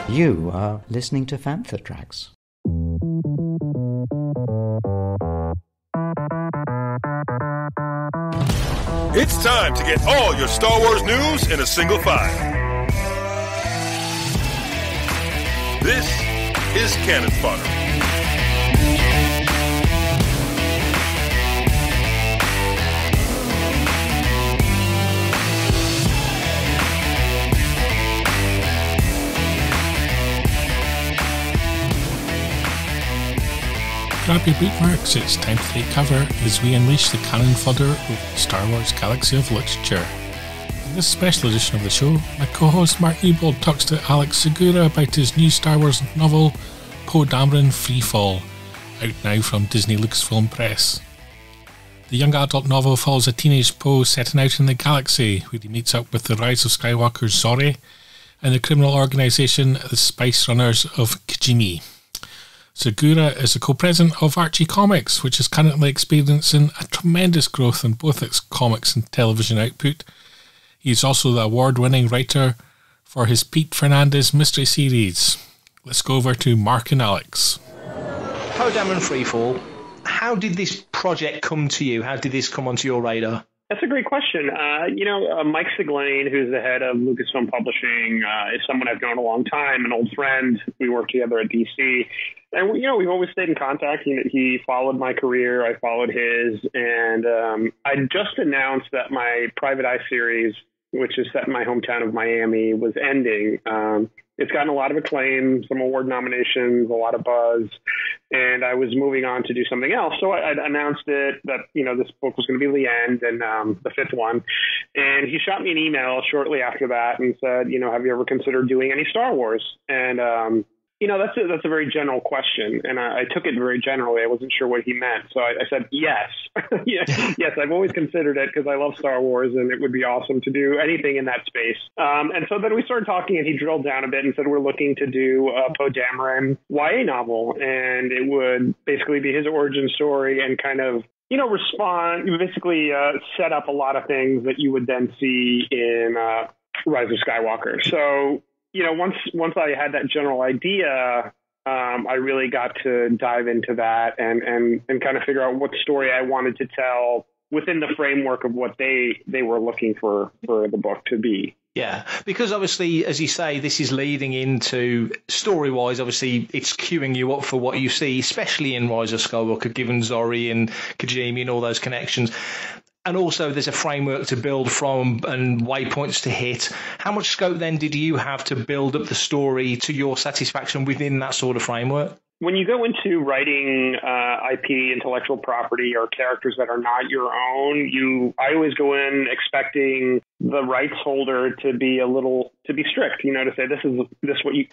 You are listening to Fantha Tracks. It's time to get all your Star Wars news in a single file. This is Canon Fodder. Grab your bookmarks, it's time to take cover as we unleash the Canon Fodder of the Star Wars Galaxy of Literature. In this special edition of the show, my co-host Mark Newbold talks to Alex Segura about his new Star Wars novel, Poe Dameron Freefall, out now from Disney Lucasfilm Press. The young adult novel follows a teenage Poe setting out in the galaxy, where he meets up with the Rise of Skywalker's Zori and the criminal organisation the Spice Runners of Kijimi. Segura is a co-president of Archie Comics, which is currently experiencing a tremendous growth in both its comics and television output. He is also the award-winning writer for his Pete Fernandez mystery series. Let's go over to Mark and Alex. Poe Dameron Freefall, how did this project come to you? How did this come onto your radar? That's a great question. Mike Siglain, who's the head of Lucasfilm Publishing, is someone I've known a long time, an old friend. We worked together at DC. And, we've always stayed in contact. He followed my career. I followed his. And I just announced that my Private Eye series, which is set in my hometown of Miami, was ending. It's gotten a lot of acclaim, some award nominations, a lot of buzz, and I was moving on to do something else. So I announced it that, this book was going to be the end and the fifth one. And he shot me an email shortly after that and said, have you ever considered doing any Star Wars? And, that's a very general question. And I took it very generally. I wasn't sure what he meant. So I said, yes. Yes, I've always considered it because I love Star Wars and it would be awesome to do anything in that space. And so then we started talking and he drilled down a bit and said, we're looking to do a Poe Dameron YA novel. And it would basically be his origin story and kind of set up a lot of things that you would then see in Rise of Skywalker. So, once I had that general idea, I really got to dive into that and kind of figure out what story I wanted to tell within the framework of what they were looking for the book to be. Yeah, because obviously, as you say, this is leading into, story-wise, obviously, it's queuing you up for what you see, especially in Rise of Skywalker, given Zori and Kijimi and all those connections. And also there's a framework to build from and waypoints to hit. How much scope then did you have to build up the story to your satisfaction within that sort of framework? When you go into writing IP, intellectual property, or characters that are not your own, I always go in expecting the rights holder to be strict, to say this is what you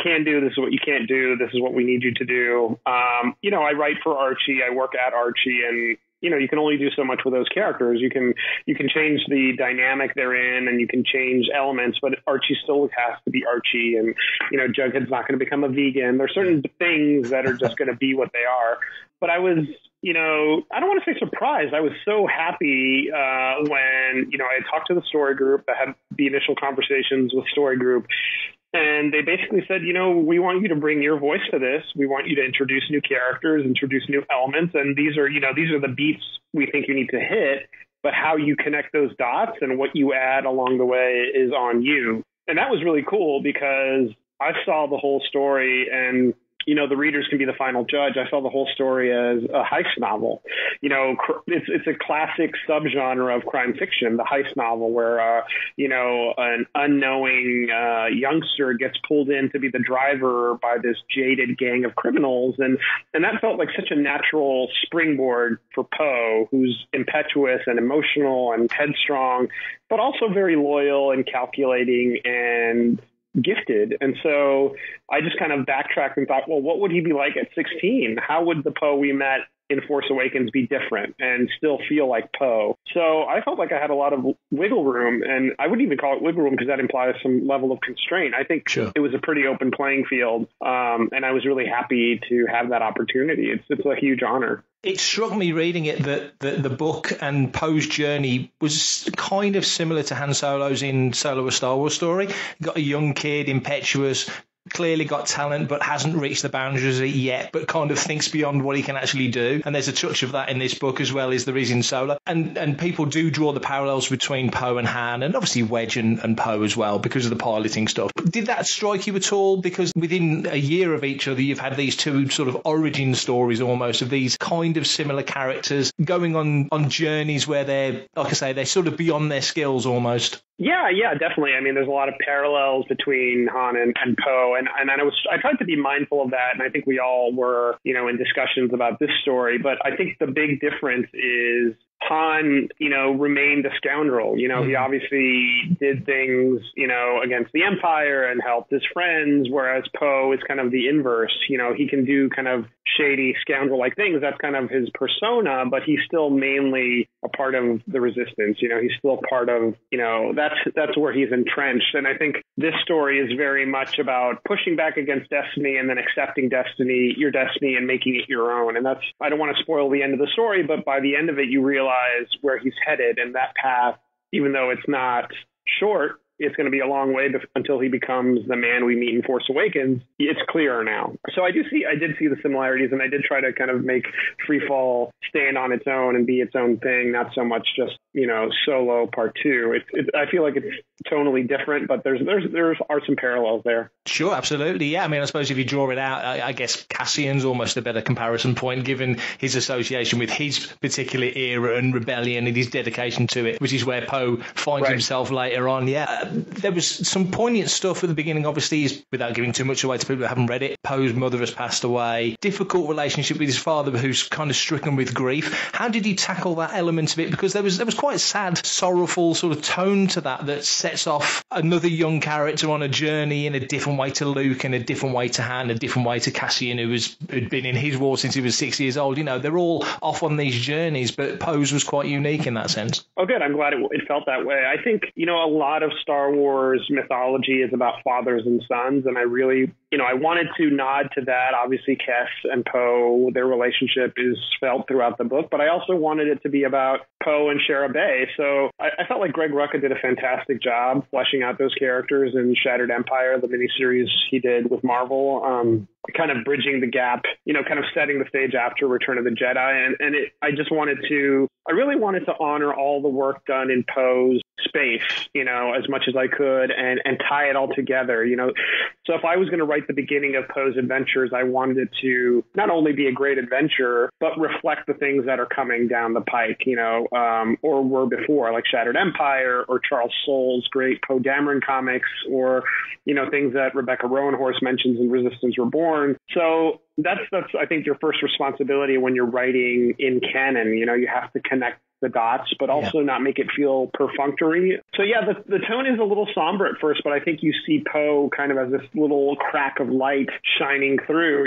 can do, this is what you can't do, this is what we need you to do. I write for Archie, I work at Archie, and you can only do so much with those characters. You can change the dynamic they're in and you can change elements, but Archie still has to be Archie. And, Jughead's not going to become a vegan. There's certain things that are just going to be what they are. But I was, I don't want to say surprised. I was so happy when, I talked to the story group. I had the initial conversations with story group. And they basically said, we want you to bring your voice to this. We want you to introduce new characters, introduce new elements. And these are the beats we think you need to hit. But how you connect those dots and what you add along the way is on you. And that was really cool because I saw the whole story and, the readers can be the final judge. I saw the whole story as a heist novel. It's a classic subgenre of crime fiction, the heist novel, where, an unknowing youngster gets pulled in to be the driver by this jaded gang of criminals. And that felt like such a natural springboard for Poe, who's impetuous and emotional and headstrong, but also very loyal and calculating and gifted. And so I just kind of backtracked and thought, well, what would he be like at 16? How would the Poe we met in Force Awakens be different and still feel like Poe? So I felt like I had a lot of wiggle room, and I wouldn't even call it wiggle room because that implies some level of constraint. I think It was a pretty open playing field, and I was really happy to have that opportunity. It's a huge honor. It struck me reading it that the book and Poe's journey was kind of similar to Han Solo's in Solo: A Star Wars Story. Got a young kid, impetuous, clearly got talent but hasn't reached the boundaries of it yet, but kind of thinks beyond what he can actually do. And there's a touch of that in this book as well as there is in Solo. And people do draw the parallels between Poe and Han, and obviously Wedge and Poe as well because of the piloting stuff. But did that strike you at all? Because within a year of each other, you've had these two sort of origin stories almost of these kind of similar characters going on journeys where they're, like I say, they're sort of beyond their skills almost. Yeah, definitely. I mean, there's a lot of parallels between Han and Poe, and I tried to be mindful of that, and I think we all were, in discussions about this story. But I think the big difference is Han, remained a scoundrel. He obviously did things, against the Empire and helped his friends, whereas Poe is kind of the inverse. He can do kind of shady scoundrel-like things. That's kind of his persona, but he's still mainly a part of the resistance. He's still part of, that's where he's entrenched. And I think this story is very much about pushing back against destiny and then accepting your destiny and making it your own. And I don't want to spoil the end of the story, but by the end of it, you realize where he's headed, and that path, even though it's not short, it's going to be a long way until he becomes the man we meet in Force Awakens. It's clearer now. So I did see the similarities, and I did try to kind of make Freefall stand on its own and be its own thing, not so much just, Solo Part 2. I feel like it's tonally different, but there are some parallels there. Sure, absolutely. Yeah, I mean, I suppose if you draw it out, I guess Cassian's almost a better comparison point, given his association with his particular era and rebellion and his dedication to it, which is where Poe finds himself later on. Yeah. There was some poignant stuff at the beginning, obviously, without giving too much away to people who haven't read it. Poe's mother has passed away. Difficult relationship with his father, who's kind of stricken with grief. How did he tackle that element of it? Because there was quite a sad, sorrowful sort of tone to that sets off another young character on a journey in a different way to Luke, and a different way to Han, a different way to Cassian, who'd been in his war since he was 6 years old. They're all off on these journeys, but Poe's was quite unique in that sense. Oh, good. I'm glad it felt that way. I think, a lot of Star Wars mythology is about fathers and sons, and I really, I wanted to nod to that. Obviously, Kes and Poe, their relationship is felt throughout the book, but I also wanted it to be about Poe and Shara Bay. So I felt like Greg Rucka did a fantastic job fleshing out those characters in Shattered Empire, the miniseries he did with Marvel, kind of bridging the gap, kind of setting the stage after Return of the Jedi. And I really wanted to honor all the work done in Poe's space, as much as I could, and tie it all together, So if I was going to write the beginning of Poe's adventures, I wanted it to not only be a great adventure, but reflect the things that are coming down the pike, or were before, like Shattered Empire or Charles Soule's great Poe Dameron comics, or, things that Rebecca Roanhorse mentions in Resistance Reborn. So that's I think your first responsibility when you're writing in canon. You have to connect the dots, but also not make it feel perfunctory. So the tone is a little somber at first, but I think you see Poe kind of as this little crack of light shining through.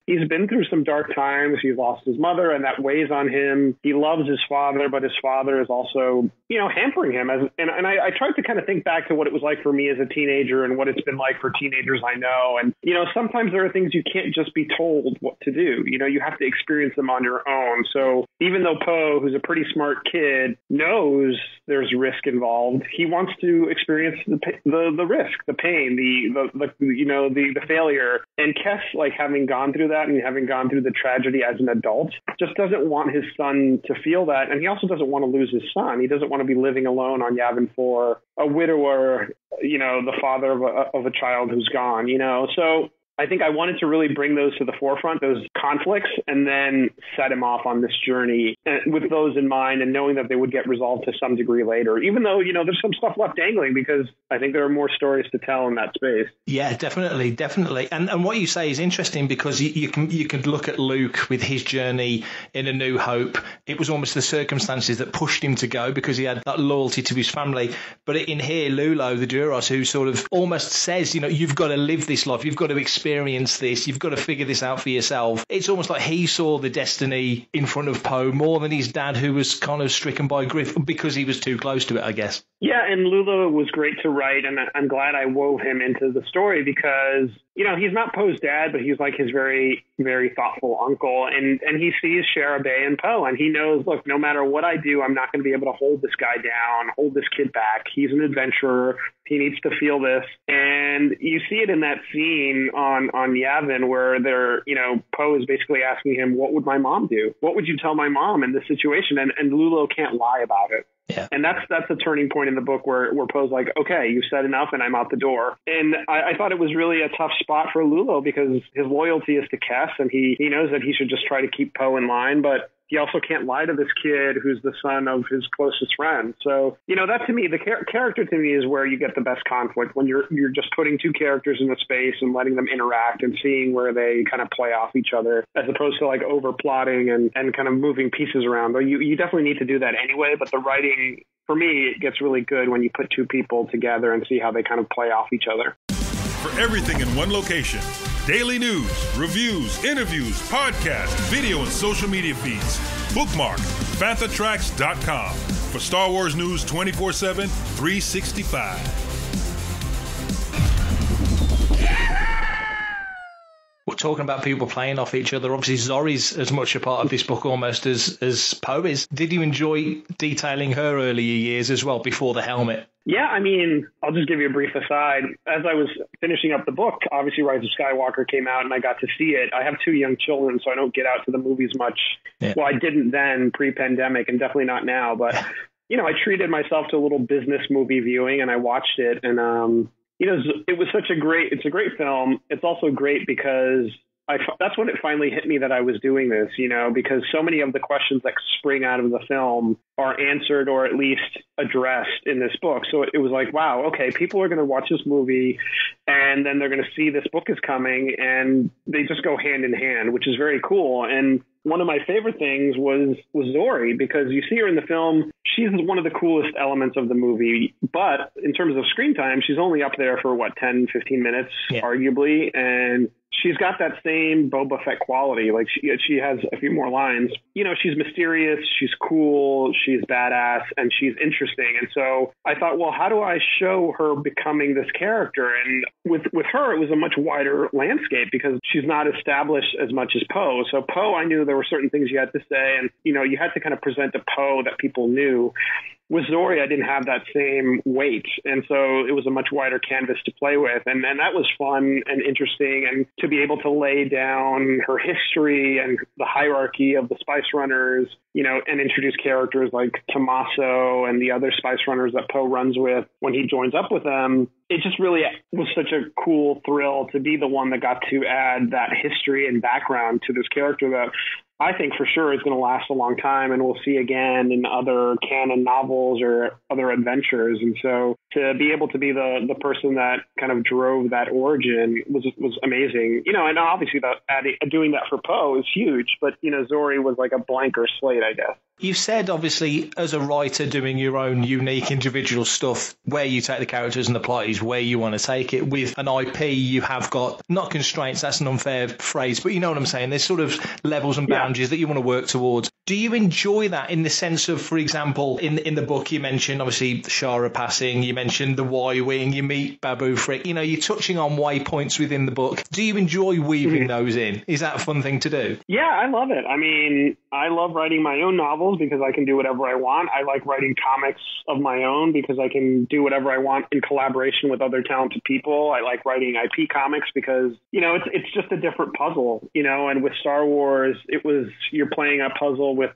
He's been through some dark times. He's lost his mother, and that weighs on him. He loves his father, but his father is also, hampering him. And I tried to kind of think back to what it was like for me as a teenager and what it's been like for teenagers I know. And, sometimes there are things you can't just be told what to do. You have to experience them on your own. So even though Poe, who's a pretty smart kid, knows there's risk involved, he wants to experience the risk, the pain, the failure. And Kes, having gone through that and having gone through the tragedy as an adult, just doesn't want his son to feel that. And he also doesn't want to lose his son. He doesn't want to be living alone on Yavin 4, a widower, the father of a child who's gone, So I think I wanted to really bring those to the forefront, those conflicts, and then set him off on this journey with those in mind, and knowing that they would get resolved to some degree later, even though, there's some stuff left dangling, because I think there are more stories to tell in that space. Yeah, definitely. And what you say is interesting, because you can look at Luke with his journey in A New Hope. It was almost the circumstances that pushed him to go, because he had that loyalty to his family. But in here, Lulo, the Duros, who sort of almost says, you've got to live this life, you've got to experience this, you've got to figure this out for yourself. It's almost like he saw the destiny in front of Poe more than his dad, who was kind of stricken by grief because he was too close to it, I guess. Yeah, and Lulo was great to write, and I'm glad I wove him into the story, because, he's not Poe's dad, but he's like his very, very thoughtful uncle, and he sees Shara Bay and Poe, and he knows, look, no matter what I do, I'm not going to be able to hold this guy down, hold this kid back. He's an adventurer. He needs to feel this. And you see it in that scene on Yavin where Poe is basically asking him, what would my mom do? What would you tell my mom in this situation? And Lulo can't lie about it. Yeah. And that's a turning point in the book where Poe's like, okay, you've said enough and I'm out the door. And I thought it was really a tough spot for Lulo because his loyalty is to Kes, and he knows that he should just try to keep Poe in line, but he also can't lie to this kid who's the son of his closest friend. So, that to me, the character to me is where you get the best conflict, when you're just putting two characters in a space and letting them interact and seeing where they kind of play off each other, as opposed to like over plotting and kind of moving pieces around. Though you definitely need to do that anyway, but the writing, for me, it gets really good when you put two people together and see how they kind of play off each other. For everything in one location, daily news, reviews, interviews, podcasts, video, and social media feeds, bookmark FanthaTracks.com for Star Wars news 24/7, 365. We're talking about people playing off each other. Obviously, Zori's as much a part of this book almost as Poe is. Did you enjoy detailing her earlier years as well, before the helmet? Yeah, I mean, I'll just give you a brief aside. As I was finishing up the book, obviously Rise of Skywalker came out and I got to see it. I have 2 young children, so I don't get out to the movies much. Yeah. Well, I didn't then, pre-pandemic, and definitely not now. But, I treated myself to a little business movie viewing, and I watched it. And, it was it's a great film. It's also great because that's when it finally hit me that I was doing this, because so many of the questions that spring out of the film are answered or at least addressed in this book. So it was like, wow, okay, people are going to watch this movie and then they're going to see this book is coming, and they just go hand in hand, which is very cool. And one of my favorite things was Zori, because you see her in the film. She's one of the coolest elements of the movie. But in terms of screen time, she's only up there for, 10, 15 minutes, arguably. And she's got that same Boba Fett quality. Like, she has a few more lines. She's mysterious, she's cool, she's badass, and she's interesting. And so I thought, well, how do I show her becoming this character? And with her, it was a much wider landscape because she's not established as much as Poe. So Poe, I knew there were certain things you had to say, and, you had to kind of present a Poe that people knew. With Zori, I didn't have that same weight, and so it was a much wider canvas to play with, and that was fun and interesting, and to be able to lay down her history and the hierarchy of the Spice Runners, and introduce characters like Tommaso and the other Spice Runners that Poe runs with when he joins up with them. It just really was such a cool thrill to be the one that got to add that history and background to this character that I think for sure is going to last a long time, and we'll see again in other canon novels or other adventures. And so to be able to be the person that kind of drove that origin was amazing. And obviously doing that for Poe is huge, but Zori was like a blanker slate, I guess. You've said, obviously, as a writer doing your own unique individual stuff, where you take the characters and the plot is where you want to take it. With an IP, you have got, not constraints, that's an unfair phrase, but you know what I'm saying. There's sort of levels and boundaries that you want to work towards. Do you enjoy that in the sense of, for example, in the book you mentioned, obviously, Shara passing, you mentioned the Y-Wing, you meet Babu Frick, you're touching on waypoints within the book. Do you enjoy weaving those in? Is that a fun thing to do? Yeah, I love it. I mean, I love writing my own novels because I can do whatever I want. I like writing comics of my own because I can do whatever I want in collaboration with other talented people. I like writing IP comics because, it's just a different puzzle, and with Star Wars, you're playing a puzzle with,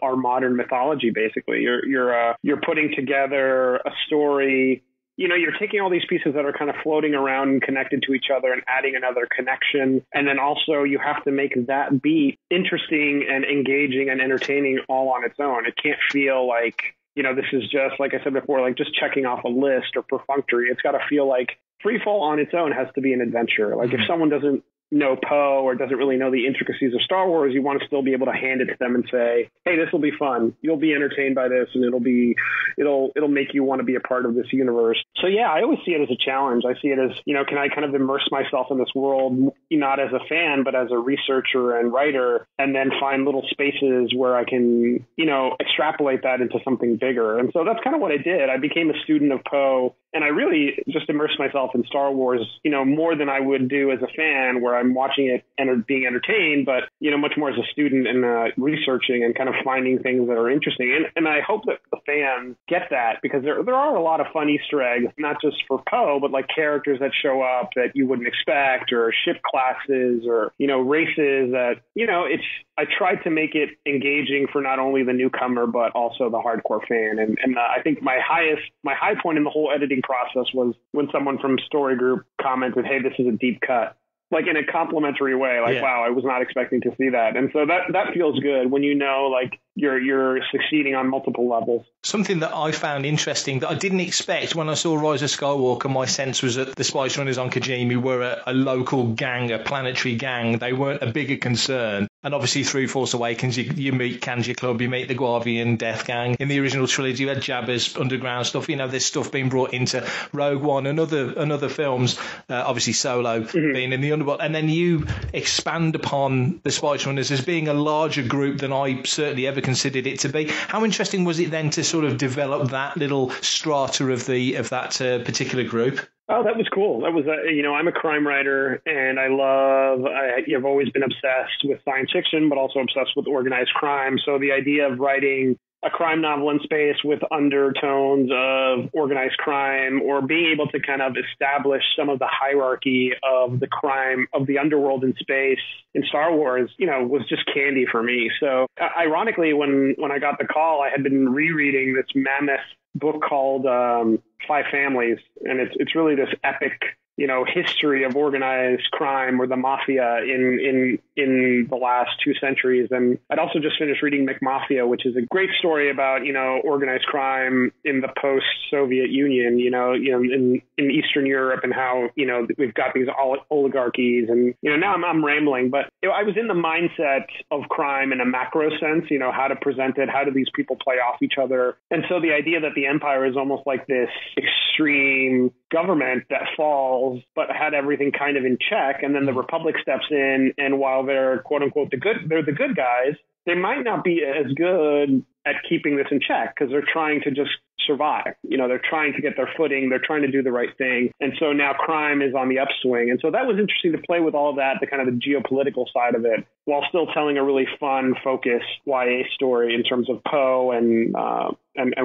our modern mythology, basically. You're putting together a story. You're taking all these pieces that are kind of floating around and connected to each other and adding another connection. And then also you have to make that beat interesting and engaging and entertaining all on its own. It can't feel like, this is just, like I said before, like just checking off a list or perfunctory. It's got to feel like Freefall on its own has to be an adventure. Like if someone doesn't know Poe or doesn't really know the intricacies of Star Wars, you want to still be able to hand it to them and say, hey, this will be fun. You'll be entertained by this, and it'll make you want to be a part of this universe. So yeah, I always see it as a challenge. I see it as, can I kind of immerse myself in this world, not as a fan, but as a researcher and writer, and then find little spaces where I can, extrapolate that into something bigger. And so that's kind of what I did. I became a student of Poe And I really just immersed myself in Star Wars, more than I would do as a fan, where I'm watching it and being entertained, but, much more as a student and researching and kind of finding things that are interesting. And I hope that the fans get that, because there are a lot of fun Easter eggs, not just for Poe, but like characters that show up that you wouldn't expect, or ship classes, or, races that, I tried to make it engaging for not only the newcomer, but also the hardcore fan. And I think my high point in the whole editing process was when someone from Story Group commented, "Hey, this is a deep cut." Like in a complimentary way, wow, I was not expecting to see that. And so that feels good when like you're succeeding on multiple levels. Something that I found interesting that I didn't expect when I saw Rise of Skywalker, my sense was that the Spice Runners on Kijimi were a local gang, a planetary gang. They weren't a bigger concern. And obviously through Force Awakens, you meet Kanji Club, you meet the Guavian Death Gang. In the original trilogy, you had Jabba's underground stuff. There's stuff being brought into Rogue One and other films, obviously Solo being in the underworld. And then you expand upon the Spice Runners as being a larger group than I certainly ever considered it to be. How interesting was it then to sort of develop that little strata of that particular group? Oh, that was cool. That was, I'm a crime writer, and I've always been obsessed with science fiction, but also obsessed with organized crime. So the idea of writing a crime novel in space with undertones of organized crime, or being able to kind of establish some of the hierarchy of the crime of the underworld in space in Star Wars, was just candy for me. So ironically, when I got the call, I had been rereading this mammoth book called Five Families, and it's really this epic history of organized crime or the mafia in the last 2 centuries. And I'd also just finished reading McMafia, which is a great story about, organized crime in the post-Soviet Union, in Eastern Europe, and how, we've got these oligarchies. And, now I'm rambling, but I was in the mindset of crime in a macro sense, how to present it, how do these people play off each other. And so the idea that the empire is almost like this extreme government that falls, but had everything kind of in check. And then the Republic steps in, and while they're quote unquote they're the good guys, they might not be as good at keeping this in check, because they're trying to just survive. They're trying to get their footing. They're trying to do the right thing. And so now crime is on the upswing. And so that was interesting to play with all of that, the kind of the geopolitical side of it, while still telling a really fun, focused YA story in terms of Poe and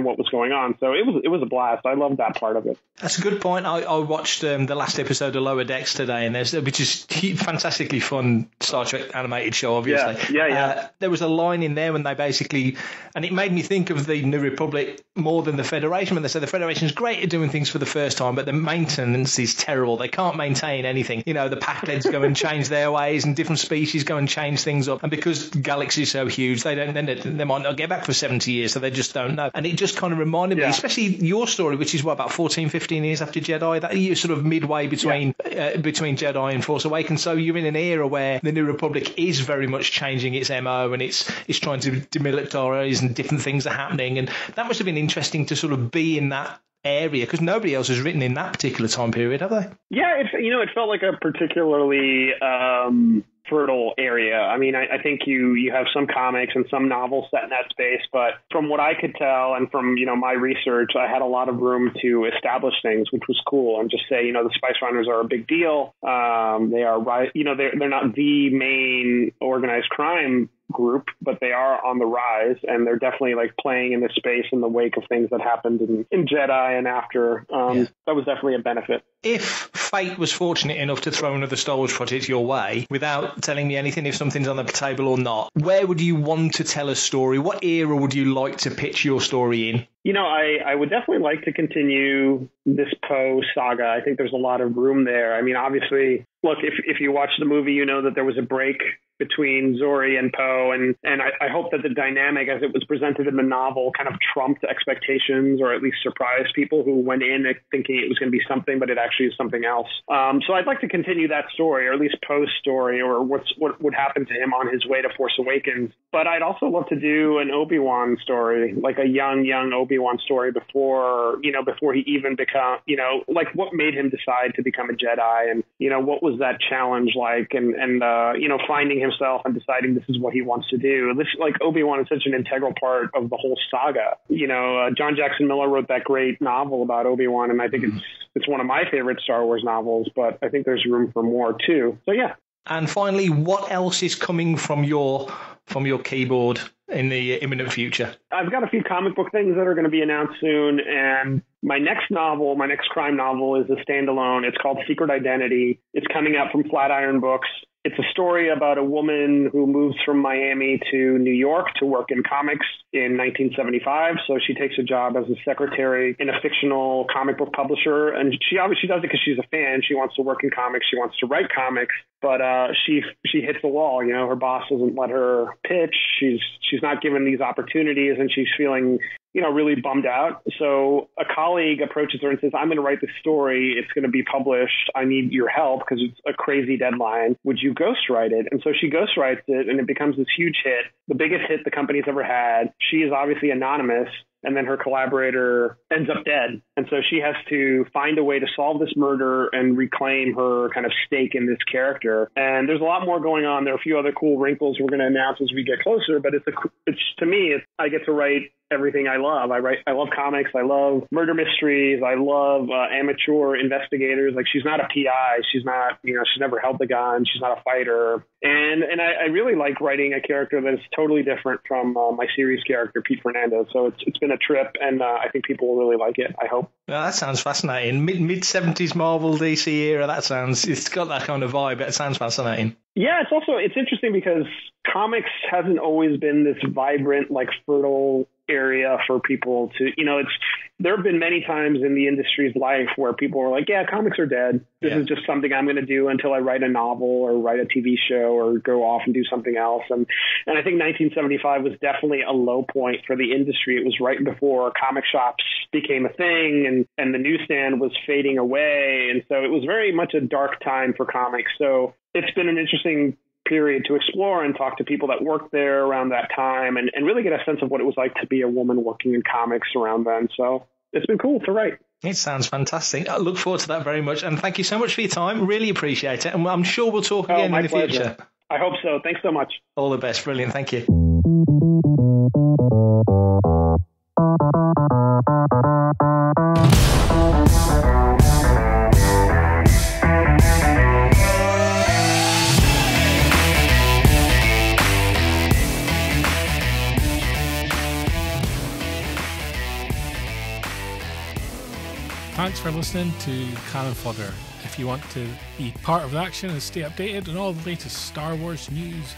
what was going on. So it was a blast. I loved that part of it. That's a good point. I watched the last episode of Lower Decks today, and which is fantastically fun Star Trek animated show, obviously. Yeah. There was a line in there when they basically, and it made me think of the New Republic more than the Federation, when they said the Federation's great at doing things for the first time, but the maintenance is terrible. They can't maintain anything. The Packleads go and change their ways, and different species go and change things up. And because the galaxy is so huge, they might not get back for 70 years, so they just don't know. And it just kind of reminded me, especially your story, which is about 14, 15 years after Jedi, that you're sort of midway between Jedi and Force Awakens. So you're in an era where the New Republic is very much changing its MO, and it's trying to demilitarize, and different things are happening. And that must have been interesting to sort of be in that area, because nobody else has written in that particular time period, have they? Yeah, it felt like a particularly fertile area. I mean, I think you have some comics and some novels set in that space, but from what I could tell, and from my research, I had a lot of room to establish things, which was cool, and just say the Spice Runners are a big deal. They are right. They're not the main organized crime group, but they are on the rise, and they're definitely playing in this space in the wake of things that happened in Jedi and after. That was definitely a benefit. If fate was fortunate enough to throw another Star Wars project your way, without telling me anything, if something's on the table or not, where would you want to tell a story? What era would you like to pitch your story in? I would definitely like to continue this Poe saga. I think there's a lot of room there. I mean, obviously, look, if you watch the movie, that there was a break between Zori and Poe, and I hope that the dynamic as it was presented in the novel kind of trumped expectations, or at least surprised people who went in thinking it was going to be something, but it actually is something else. So I'd like to continue that story, or at least Poe's story, or what would happen to him on his way to Force Awakens. But I'd also love to do an Obi-Wan story, like a young Obi-Wan Obi-Wan story before he even become, like what made him decide to become a Jedi, and, what was that challenge like, and finding himself and deciding this is what he wants to do. This, like, Obi-Wan is such an integral part of the whole saga. John Jackson Miller wrote that great novel about Obi-Wan, and I think it's one of my favorite Star Wars novels, but I think there's room for more too. So yeah. And finally, what else is coming from your keyboard in the imminent future? I've got a few comic book things that are going to be announced soon, and my next crime novel is a standalone. It's called Secret Identity. It's coming out from Flatiron Books. It's a story about a woman who moves from Miami to New York to work in comics in 1975. So she takes a job as a secretary in a fictional comic book publisher. And she obviously does it because she's a fan. She wants to work in comics. She wants to write comics. But she hits the wall. Her boss doesn't let her pitch. She's not given these opportunities, and she's feeling really bummed out. So a colleague approaches her and says, I'm going to write this story. It's going to be published. I need your help because it's a crazy deadline. Would you ghostwrite it? And so she ghostwrites it, and it becomes this huge hit, the biggest hit the company's ever had. She is obviously anonymous, and then her collaborator ends up dead. And so she has to find a way to solve this murder and reclaim her kind of stake in this character. And there's a lot more going on. There are a few other cool wrinkles we're going to announce as we get closer, but I get to write everything I love. I love comics. I love murder mysteries. I love amateur investigators. Like, she's not a PI. She's not, she's never held the gun. She's not a fighter. And I really like writing a character that is totally different from my series character, Pete Fernandez. So it's been a trip, and I think people will really like it, I hope. Well, that sounds fascinating. Mid-70s Marvel DC era, it's got that kind of vibe. It sounds fascinating. Yeah, it's interesting because comics hasn't always been this vibrant, like, fertile area for people to, there have been many times in the industry's life where people are like, yeah, comics are dead. This is just something I'm going to do until I write a novel or write a TV show or go off and do something else. And I think 1975 was definitely a low point for the industry. It was right before comic shops became a thing, and the newsstand was fading away. And so it was very much a dark time for comics. So it's been an interesting period to explore and talk to people that worked there around that time and really get a sense of what it was like to be a woman working in comics around then. So it's been cool to write. It sounds fantastic. I look forward to that very much. And thank you so much for your time. Really appreciate it. And I'm sure we'll talk again in the future. I hope so. Thanks so much. All the best. Brilliant. Thank you. Thanks for listening to Canon Fodder. If you want to be part of the action and stay updated on all the latest Star Wars news,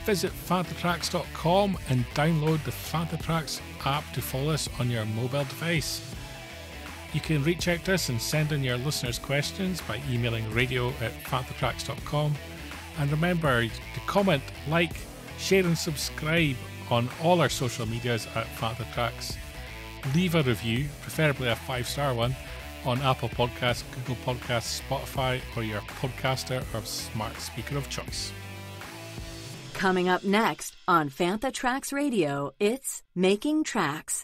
visit fanthatracks.com and download the Fanthatracks app to follow us on your mobile device. You can reach out to us and send in your listeners' questions by emailing radio@fanthatracks.com. And remember to comment, like, share and subscribe on all our social medias at Fanthatracks. Leave a review, preferably a 5-star one, on Apple Podcasts, Google Podcasts, Spotify, or your podcaster or smart speaker of choice. Coming up next on Fanthatracks Radio, it's Making Tracks.